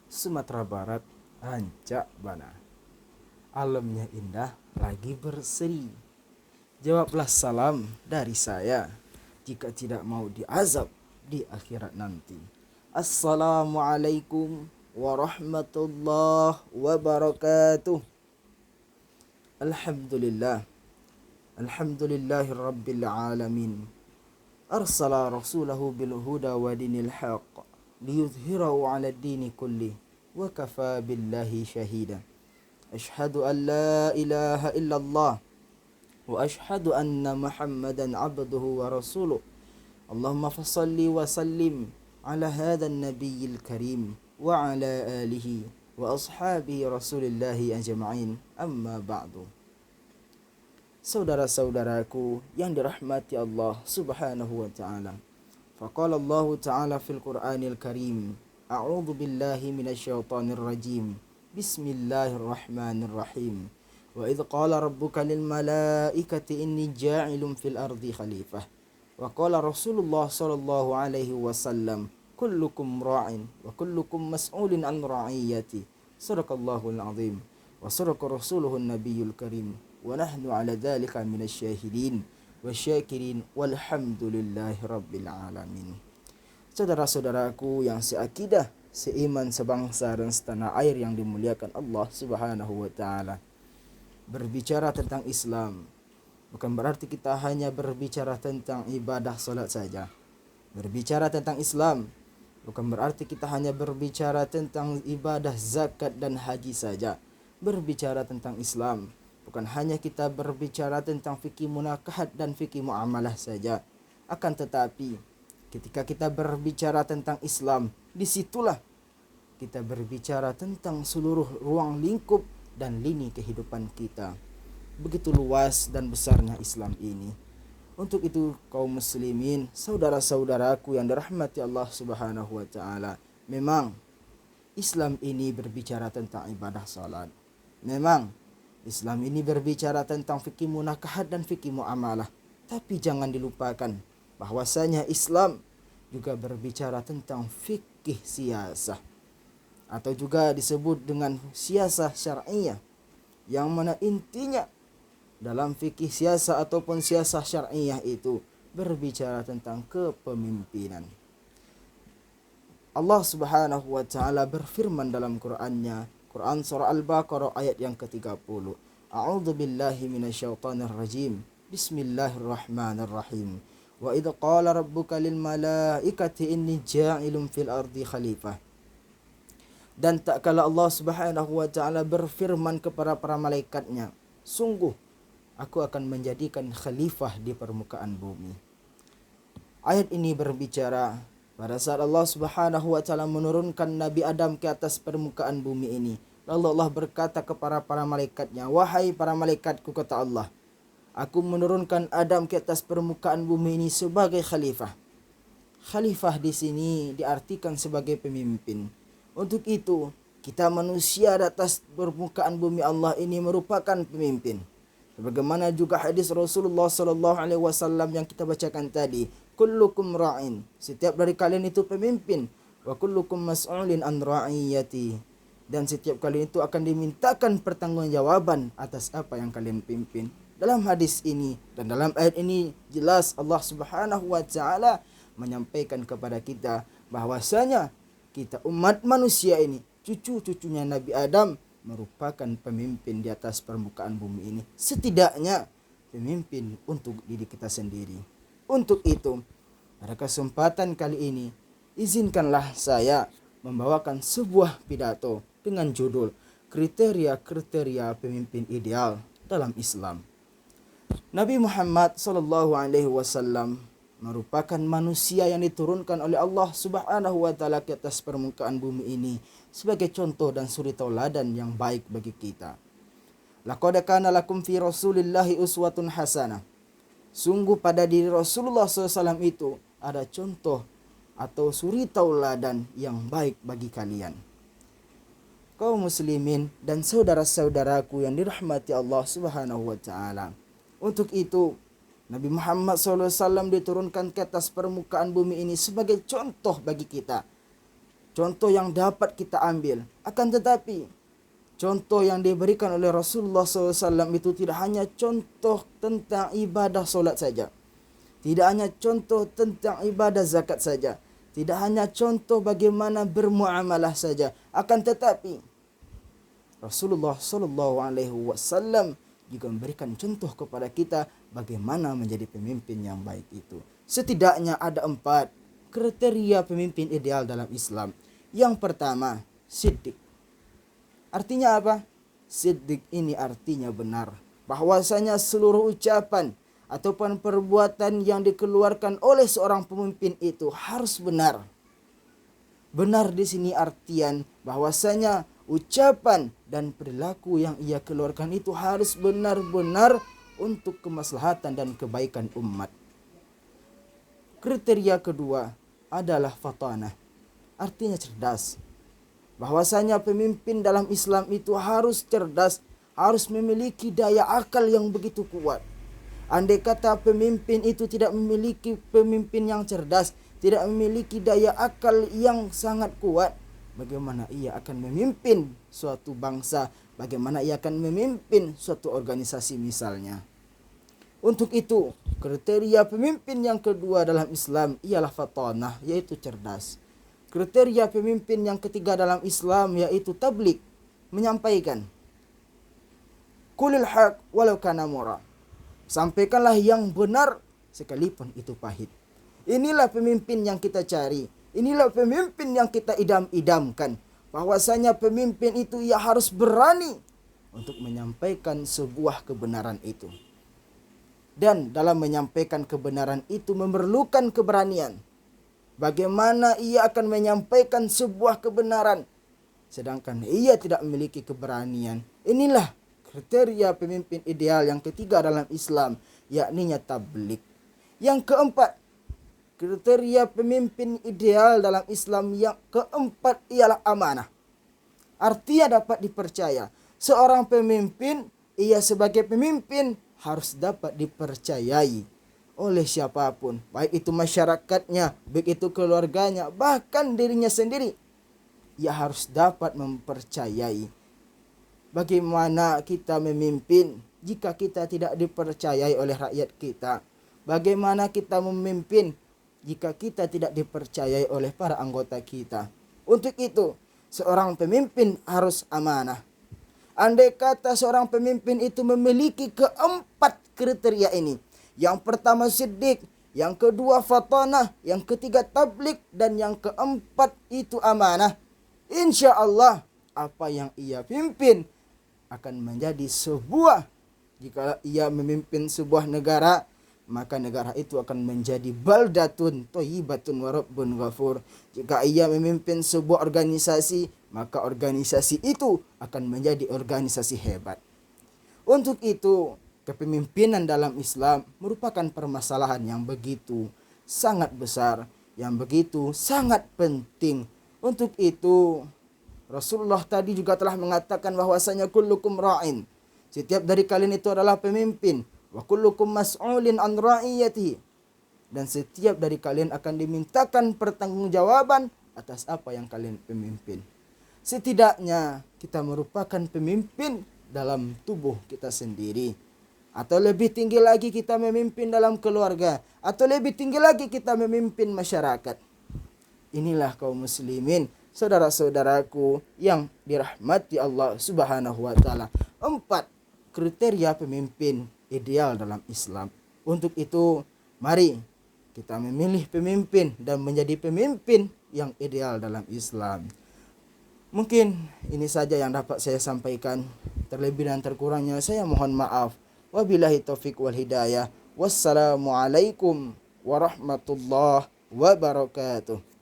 Sumatera Barat, Ancak Bana. Alamnya indah, lagi berseri. Jawablah salam dari saya, jika tidak mau diazab di akhirat nanti. Assalamualaikum warahmatullahi wabarakatuh. Alhamdulillah. Alhamdulillahi rabbil alamin. Arsala rasulahu bil huda wa dinil haqq liyudhhirahu 'ala ad-dini kullih wa kafa billahi shahida. Ashhadu an la ilaha illallah wa ashhadu anna Muhammadan 'abduhu wa rasuluh. Allahumma fassalli wa sallim 'ala hadzal nabiyil karim wa 'ala alihi wa ashabihi rasulillahi ajma'in. Amma ba'du. Saudara-saudaraku yang dirahmati Allah Subhanahu wa taala. Faqala Allah taala fil Qur'anil Karim, a'udzu billahi minasyaitonir rajim. Bismillahirrahmanirrahim. Wa idz qala rabbuka lil malaikati inni ja'ilun fil ardi khalifah. Wa qala Rasulullah sallallahu alaihi wasallam, kullukum ra'in wa kullukum mas'ulun an ra'iyati. Shadaqallahul azim wa sadaqa rasuluhun nabiyul karim. Wa nahnu ala dzalika minasyahidin wasyakirin walhamdulillahi rabbil alamin. Saudara-saudaraku yang seakidah, seiman, sebangsa dan setanah air yang dimuliakan Allah Subhanahu wa taala. Berbicara tentang Islam bukan berarti kita hanya berbicara tentang ibadah salat saja. Berbicara tentang Islam bukan berarti kita hanya berbicara tentang ibadah zakat dan haji saja. Berbicara tentang Islam bukan hanya kita berbicara tentang fikih munakahat dan fikih muamalah saja. Akan tetapi, ketika kita berbicara tentang Islam, disitulah kita berbicara tentang seluruh ruang lingkup dan lini kehidupan kita. Begitu luas dan besarnya Islam ini. Untuk itu, kaum muslimin, saudara-saudaraku yang dirahmati Allah Subhanahu wa taala, memang Islam ini berbicara tentang ibadah salat. Memang Islam ini berbicara tentang fikih munakahat dan fikih muamalah. Tapi jangan dilupakan bahwasanya Islam juga berbicara tentang fikih siyasah, atau juga disebut dengan siyasah syar'iyah, yang mana intinya dalam fikih siyasah ataupun siyasah syar'iyah itu berbicara tentang kepemimpinan. Allah Subhanahu wa taala berfirman dalam Qur'annya, Quran surah Al-Baqarah ayat yang ke-30. A'udzu billahi minasyaitonir rajim. Bismillahirrahmanirrahim. Wa idz qala rabbuka lil malaikati inni ja'ilun fil ardi khalifah. Dan tak kala Allah Subhanahu wa taala berfirman kepada para malaikatnya, sungguh aku akan menjadikan khalifah di permukaan bumi. Ayat ini berbicara pada saat Allah Subhanahu wa taala menurunkan Nabi Adam ke atas permukaan bumi ini. Lalu Allah berkata kepada para malaikatnya, wahai para malaikatku, kata Allah, aku menurunkan Adam ke atas permukaan bumi ini sebagai khalifah. Khalifah di sini diartikan sebagai pemimpin. Untuk itu, kita manusia di atas permukaan bumi Allah ini merupakan pemimpin. Sebagaimana juga hadis Rasulullah sallallahu alaihi wasallam yang kita bacakan tadi, kullukum ra'in, setiap dari kalian itu pemimpin, wa kullukum mas'ulin an ra'iyati, dan setiap kalian itu akan dimintakan pertanggungjawaban atas apa yang kalian pimpin. Dalam hadis ini dan dalam ayat ini jelas Allah Subhanahu wa taala menyampaikan kepada kita bahwasanya kita umat manusia ini, cucu-cucunya Nabi Adam, merupakan pemimpin di atas permukaan bumi ini. Setidaknya pemimpin untuk diri kita sendiri. Untuk itu, pada kesempatan kali ini, izinkanlah saya membawakan sebuah pidato dengan judul kriteria-kriteria pemimpin ideal dalam Islam. Nabi Muhammad sallallahu alaihi wasallam merupakan manusia yang diturunkan oleh Allah Subhanahu wa taala ke atas permukaan bumi ini sebagai contoh dan suri tauladan yang baik bagi kita. Laqad kana lakum fi Rasulillahi uswatun hasanah. Sungguh pada diri Rasulullah SAW itu ada contoh atau suri tauladan yang baik bagi kalian. Kaum muslimin dan saudara-saudaraku yang dirahmati Allah Subhanahu wa taala. Untuk itu, Nabi Muhammad SAW diturunkan ke atas permukaan bumi ini sebagai contoh bagi kita. contoh yang dapat kita ambil. Akan tetapi contoh yang diberikan oleh Rasulullah SAW itu tidak hanya contoh tentang ibadah solat saja. Tidak hanya contoh tentang ibadah zakat saja. Tidak hanya contoh bagaimana bermuamalah saja. Akan tetapi Rasulullah SAW juga memberikan contoh kepada kita bagaimana menjadi pemimpin yang baik itu. Setidaknya ada 4 kriteria pemimpin ideal dalam Islam. Yang pertama, siddiq. Artinya apa? Siddiq ini artinya benar. Bahwasanya seluruh ucapan ataupun perbuatan yang dikeluarkan oleh seorang pemimpin itu harus benar. Benar di sini artian bahwasanya ucapan dan perilaku yang ia keluarkan itu harus benar-benar untuk kemaslahatan dan kebaikan umat. Kriteria kedua adalah fatanah. Artinya cerdas. Bahwasanya pemimpin dalam Islam itu harus cerdas, harus memiliki daya akal yang begitu kuat. Andai kata pemimpin itu tidak memiliki pemimpin yang cerdas, tidak memiliki daya akal yang sangat kuat, bagaimana ia akan memimpin suatu bangsa, bagaimana ia akan memimpin suatu organisasi misalnya. Untuk itu, kriteria pemimpin yang kedua dalam Islam ialah fatanah, yaitu cerdas. Kriteria pemimpin yang ketiga dalam Islam yaitu tabligh, menyampaikan. Qulil haq walau kana murra. Sampaikanlah yang benar sekalipun itu pahit. Inilah pemimpin yang kita cari. Inilah pemimpin yang kita idam-idamkan. Bahwasanya pemimpin itu ia harus berani untuk menyampaikan sebuah kebenaran itu. Dan dalam menyampaikan kebenaran itu memerlukan keberanian. Bagaimana ia akan menyampaikan sebuah kebenaran sedangkan ia tidak memiliki keberanian. Inilah kriteria pemimpin ideal yang ketiga dalam Islam, yakni tabligh. Yang keempat, kriteria pemimpin ideal dalam Islam yang keempat ialah amanah. Artinya dapat dipercaya. Seorang pemimpin, ia sebagai pemimpin harus dapat dipercayai oleh siapapun, baik itu masyarakatnya, baik itu keluarganya, bahkan dirinya sendiri. Ia harus dapat mempercayai. Bagaimana kita memimpin jika kita tidak dipercayai oleh rakyat kita? Bagaimana kita memimpin jika kita tidak dipercayai oleh para anggota kita? Untuk itu, seorang pemimpin harus amanah. Andai kata seorang pemimpin itu memiliki keempat kriteria ini. Yang pertama siddiq, yang kedua fatanah, yang ketiga tabligh, dan yang keempat itu amanah. Insya Allah apa yang ia pimpin akan menjadi sebuah, jika ia memimpin sebuah negara, maka negara itu akan menjadi baldatun thayyibatun wa rabbun ghafur. Jika ia memimpin sebuah organisasi, maka organisasi itu akan menjadi organisasi hebat. Untuk itu, kepemimpinan dalam Islam merupakan permasalahan yang begitu sangat besar, yang begitu sangat penting. Untuk itu, Rasulullah tadi juga telah mengatakan bahwasanya kullukum ra'in. Setiap dari kalian itu adalah pemimpin. Wa kullukum mas'ulin an ra'iyatihi. Dan setiap dari kalian akan dimintakan pertanggungjawaban atas apa yang kalian pemimpin. Setidaknya kita merupakan pemimpin dalam tubuh kita sendiri. Atau lebih tinggi lagi kita memimpin dalam keluarga. Atau lebih tinggi lagi kita memimpin masyarakat. Inilah kaum muslimin, saudara-saudaraku yang dirahmati Allah Subhanahu wa taala. 4 kriteria pemimpin ideal dalam Islam. Untuk itu, mari kita memilih pemimpin dan menjadi pemimpin yang ideal dalam Islam. Mungkin ini saja yang dapat saya sampaikan. Terlebih dan terkurangnya saya mohon maaf. Wabillahi taufik wal hidayah. Wassalamualaikum warahmatullahi wabarakatuh.